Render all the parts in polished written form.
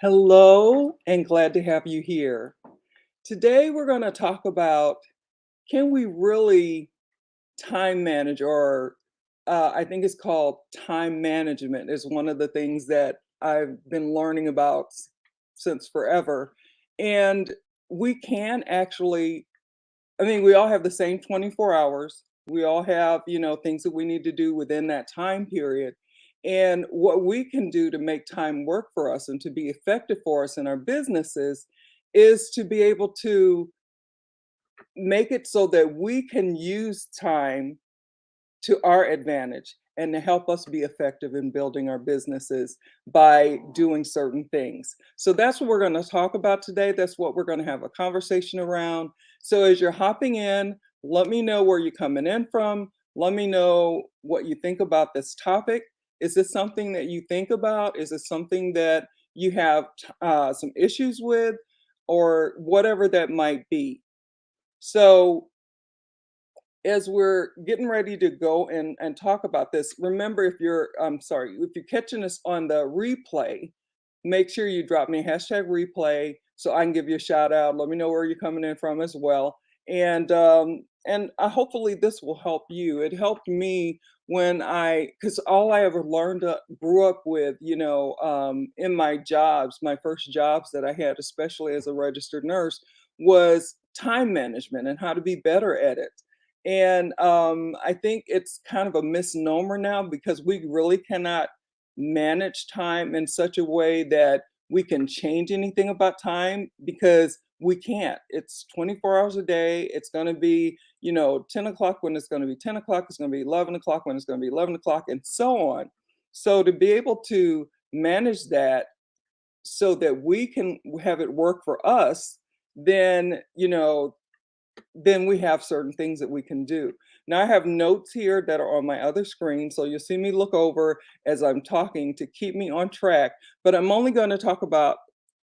Hello, and glad to have you here. Today, we're going to talk about can we really time manage, or I think it's called time management, is one of the things that I've been learning about since forever. And we can actually, I mean, we all have the same 24 hours. We all have, things that we need to do within that time period. And what we can do to make time work for us and to be effective for us in our businesses is to be able to make it so that we can use time to our advantage and to help us be effective in building our businesses by doing certain things. So that's what we're going to talk about today. That's what we're going to have a conversation around. So as you're hopping in, let me know where you're coming in from. Let me know what you think about this topic. Is this something that you think about? Is it something that you have some issues with, or whatever that might be? So as we're getting ready to go and talk about this, remember, if you're, I'm sorry, if you're catching us on the replay, make sure you drop me a hashtag replay so I can give you a shout out. Let me know where you're coming in from as well. And hopefully this will help you. It helped me when because all I ever learned, grew up with, in my jobs, my first jobs that I had, especially as a registered nurse, was time management and how to be better at it. And I think it's kind of a misnomer now because we really cannot manage time in such a way that we can change anything about time because we can't. It's 24 hours a day. It's going to be, 10 o'clock when it's going to be 10 o'clock. It's going to be 11 o'clock when it's going to be 11 o'clock, and so on. So to be able to manage that so that we can have it work for us, then, then we have certain things that we can do. Now, I have notes here that are on my other screen, so you'll see me look over as I'm talking to keep me on track. But I'm only going to talk about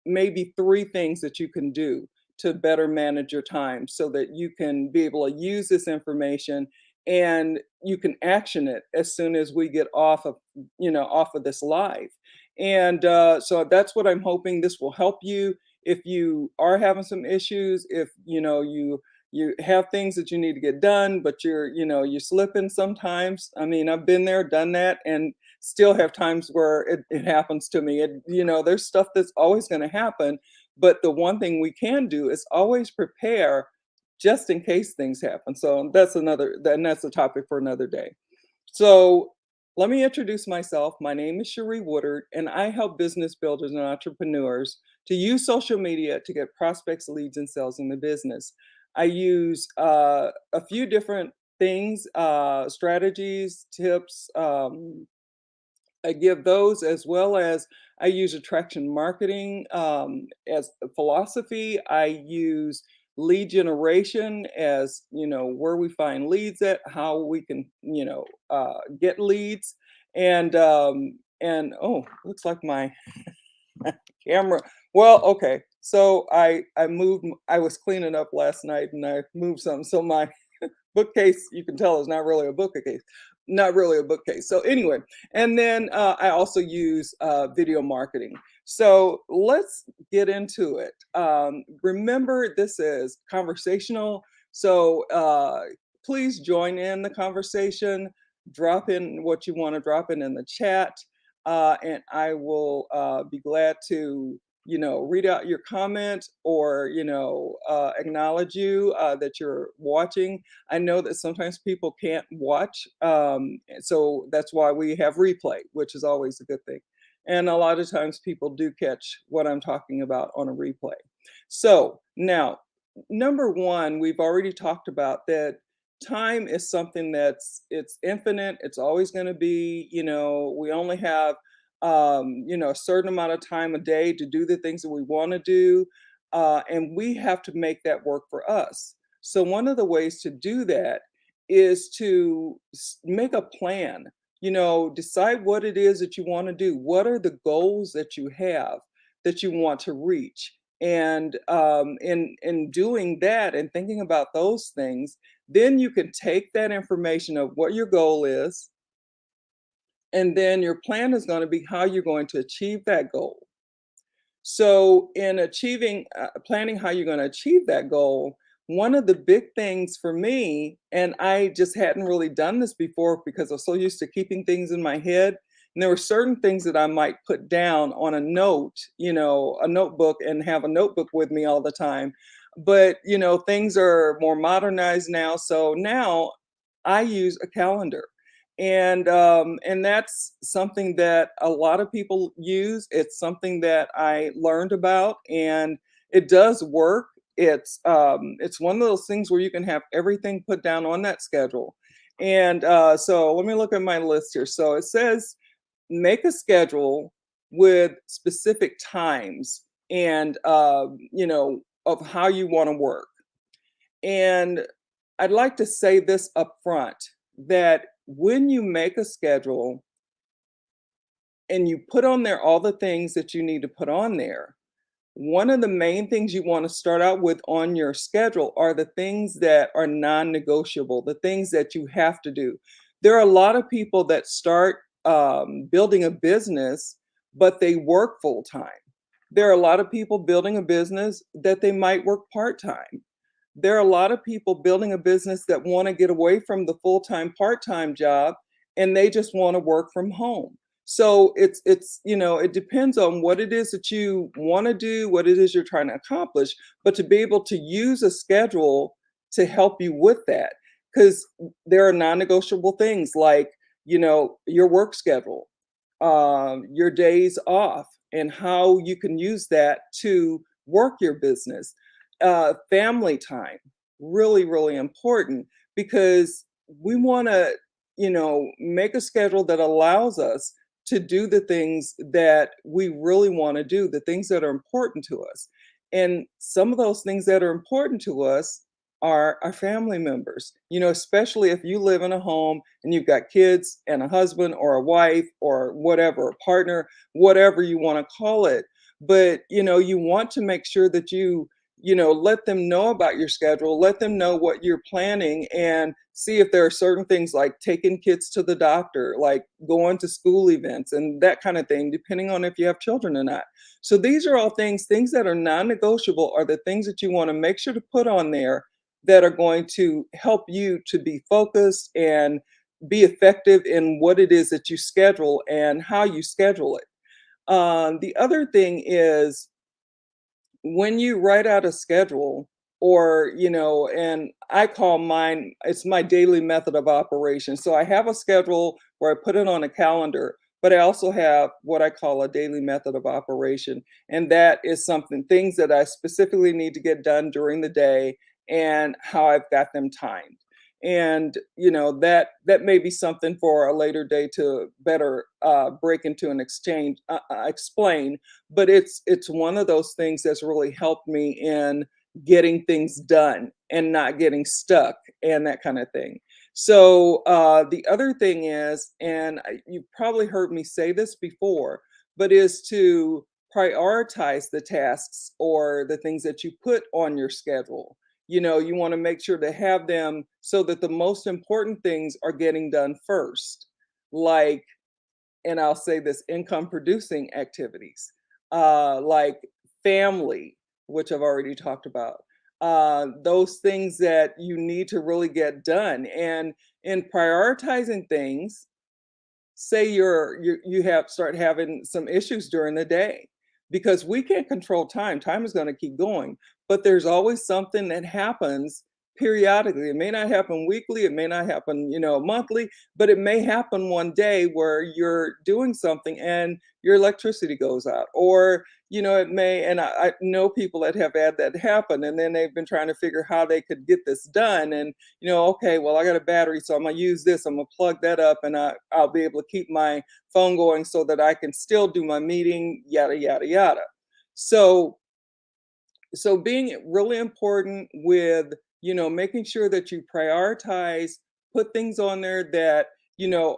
maybe three things that you can do to better manage your time so that you can be able to use this information and you can action it as soon as we get off of this live. And so that's what I'm hoping. This will help you if you are having some issues, if you have things that you need to get done, but you're slipping sometimes. I mean, I've been there, done that, and still have times where it happens to me. There's stuff that's always going to happen, but the one thing we can do is always prepare just in case things happen. So that's a topic for another day. So let me introduce myself. My name is Cherie Woodard, and I help business builders and entrepreneurs to use social media to get prospects, leads, and sales in the business. I use a few different things, strategies, tips. I give those, as well as I use attraction marketing as a philosophy. I use lead generation as, where we find leads at, how we can, get leads. And oh, looks like my camera. Well, okay. So I moved. I was cleaning up last night and I moved something. So my bookcase, you can tell, is not really a bookcase, not really a bookcase. So anyway, and then I also use video marketing. So let's get into it. Remember, this is conversational. So please join in the conversation. Drop in what you want to drop in the chat, and I will be glad to read out your comment, or acknowledge you that you're watching. I know that sometimes people can't watch, so that's why we have replay, which is always a good thing. And a lot of times people do catch what I'm talking about on a replay. So now, number one, we've already talked about that time is something it's infinite. It's always going to be, we only have a certain amount of time a day to do the things that we want to do, and we have to make that work for us. So one of the ways to do that is to make a plan. Decide what it is that you want to do. What are the goals that you have that you want to reach? And in doing that and thinking about those things, then you can take that information of what your goal is, and then your plan is going to be how you're going to achieve that goal. So, in achieving, planning how you're going to achieve that goal, one of the big things for me, and I just hadn't really done this before because I'm so used to keeping things in my head. And there were certain things that I might put down on a note, a notebook, and have a notebook with me all the time. But, things are more modernized now. So now I use a calendar. And that's something that a lot of people use. It's something that I learned about, and it does work. It's one of those things where you can have everything put down on that schedule. And so let me look at my list here. So it says make a schedule with specific times and of how you want to work. And I'd like to say this up front, that when you make a schedule and you put on there all the things that you need to put on there, one of the main things you want to start out with on your schedule are the things that are non negotiable, the things that you have to do. There are a lot of people that start building a business, but they work full time. There are a lot of people building a business that they might work part time. There are a lot of people building a business that want to get away from the full-time part-time job, and they just want to work from home. So it depends on what it is that you want to do, what it is you're trying to accomplish, but to be able to use a schedule to help you with that, because there are non-negotiable things like, your work schedule, your days off, and how you can use that to work your business. Family time, really, really important, because we want to, make a schedule that allows us to do the things that we really want to do, the things that are important to us. And some of those things that are important to us are our family members, especially if you live in a home and you've got kids and a husband or a wife or whatever, a partner, whatever you want to call it. But, you want to make sure that let them know about your schedule, let them know what you're planning, and see if there are certain things like taking kids to the doctor, like going to school events and that kind of thing, depending on if you have children or not. So these are all things that are non-negotiable, are the things that you want to make sure to put on there that are going to help you to be focused and be effective in what it is that you schedule and how you schedule it. The other thing is, when you write out a schedule, or and I call mine, it's my daily method of operation. So I have a schedule where I put it on a calendar, but I also have what I call a daily method of operation, and that is something, things that I specifically need to get done during the day and how I've got them timed. And that may be something for a later day to better break into an exchange, explain. But it's one of those things that's really helped me in getting things done and not getting stuck and that kind of thing. So the other thing is, and you've probably heard me say this before, but is to prioritize the tasks or the things that you put on your schedule. You want to make sure to have them so that the most important things are getting done first, like, and I'll say this, income producing activities, like family, which I've already talked about. Those things that you need to really get done. And in prioritizing things, say you have start having some issues during the day, because we can't control time. Time is going to keep going, but there's always something that happens periodically. It may not happen weekly, it may not happen, monthly, but it may happen one day where you're doing something and your electricity goes out, or it may, and I know people that have had that happen, and then they've been trying to figure how they could get this done. And okay, well, I got a battery, so I'm gonna use this. I'm gonna plug that up, and I'll be able to keep my phone going so that I can still do my meeting, yada yada yada. So, being really important with making sure that you prioritize, put things on there that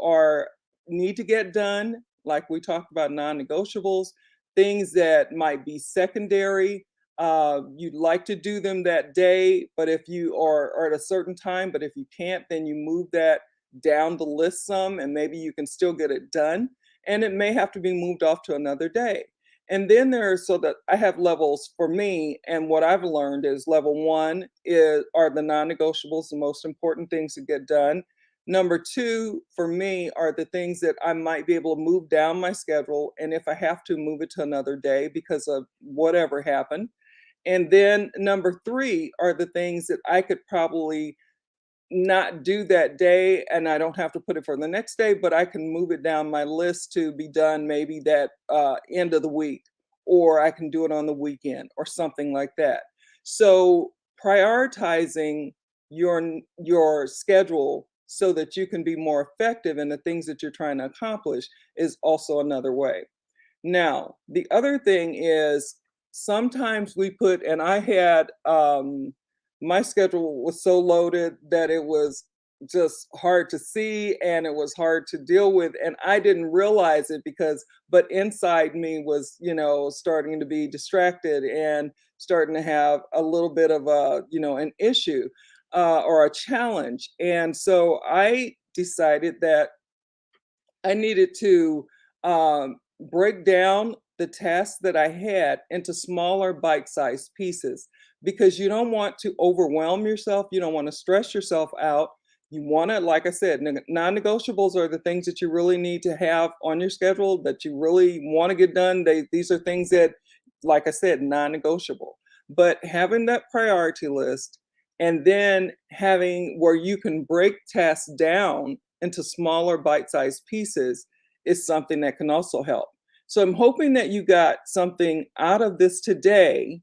are need to get done, like we talked about, non-negotiables, things that might be secondary. You'd like to do them that day, but if you are at a certain time, but if you can't, then you move that down the list some, and maybe you can still get it done, and it may have to be moved off to another day. And then there's so that I have levels for me, and what I've learned is level one is are the non-negotiables, the most important things to get done. Number two for me are the things that I might be able to move down my schedule, and if I have to move it to another day because of whatever happened. And then number three are the things that I could probably not do that day and I don't have to put it for the next day, but I can move it down my list to be done maybe that end of the week, or I can do it on the weekend or something like that. So prioritizing your schedule so that you can be more effective in the things that you're trying to accomplish is also another way. Now, the other thing is sometimes we put, and I had, my schedule was so loaded that it was just hard to see and it was hard to deal with. And I didn't realize it because, but inside me was, starting to be distracted and starting to have a little bit of a, an issue or a challenge. And so I decided that I needed to break down the tasks that I had into smaller bite-sized pieces because you don't want to overwhelm yourself. You don't want to stress yourself out. You want to, like I said, non-negotiables are the things that you really need to have on your schedule that you really want to get done. These are things that, like I said, non-negotiable. But having that priority list and then having where you can break tasks down into smaller bite-sized pieces is something that can also help. So I'm hoping that you got something out of this today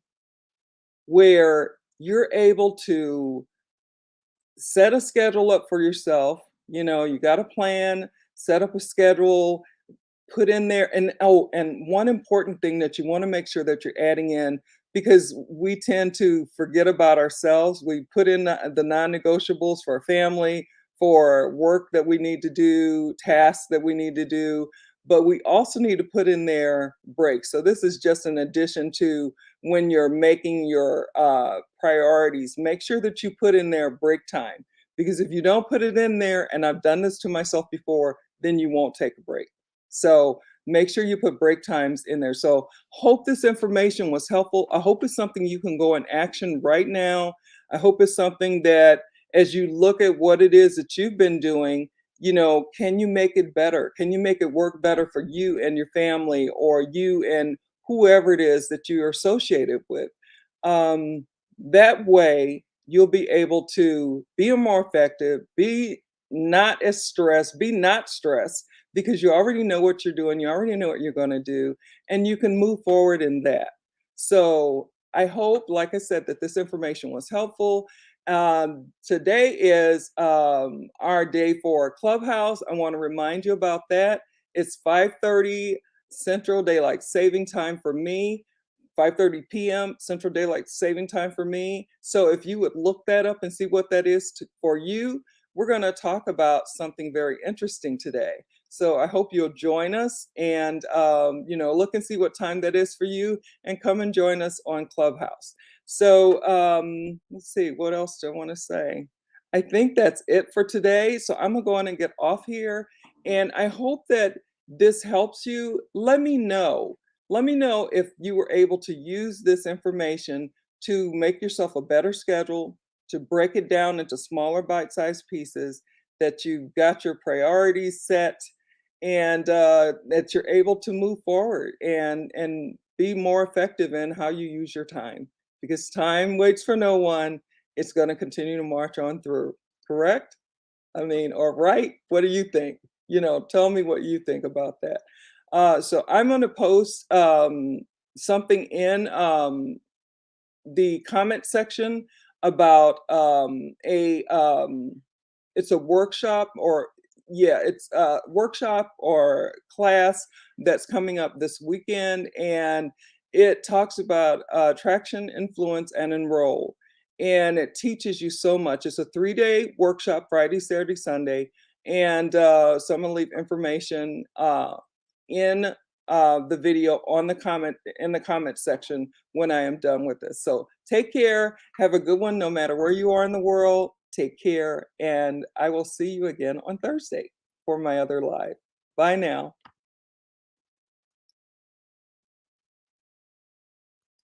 where you're able to set a schedule up for yourself. You got a plan, set up a schedule, put in there, and oh, and one important thing that you want to make sure that you're adding in, because we tend to forget about ourselves. We put in the non-negotiables for family, for work that we need to do, tasks that we need to do, but we also need to put in there breaks. So this is just an addition to when you're making your priorities. Make sure that you put in there break time, because if you don't put it in there, and I've done this to myself before, then you won't take a break. So make sure you put break times in there. So hope this information was helpful. I hope it's something you can go in action right now. I hope it's something that as you look at what it is that you've been doing, can you make it better? Can you make it work better for you and your family, or you and whoever it is that you're associated with? That way, you'll be able to be more effective, be not as stressed, be not stressed, because you already know what you're doing, you already know what you're going to do, and you can move forward in that. So I hope, like I said, that this information was helpful. Today is our day for Clubhouse. I want to remind you about that. It's 5:30 Central Daylight Saving Time for me, 5:30 p.m. Central Daylight Saving Time for me. So if you would look that up and see what that is for you, we're going to talk about something very interesting today. So I hope you'll join us and look and see what time that is for you, and come and join us on Clubhouse. So let's see, what else do I want to say? I think that's it for today. So I'm gonna go on and get off here, and I hope that this helps you. Let me know. Let me know if you were able to use this information to make yourself a better schedule, to break it down into smaller bite-sized pieces, that you've got your priorities set, and that you're able to move forward and be more effective in how you use your time, because time waits for no one. It's going to continue to march on through. Correct? I mean, or right? What do you think? Tell me what you think about that. So I'm going to post something in the comment section about a it's a workshop, or yeah, it's a workshop or class that's coming up this weekend, and it talks about attraction, influence, and enroll. And it teaches you so much. It's a 3-day workshop, Friday, Saturday, Sunday. And so I'm gonna leave information in the video on the comment in the comment section when I am done with this. So take care, have a good one, no matter where you are in the world. Take care, and I will see you again on Thursday for my other live. Bye now.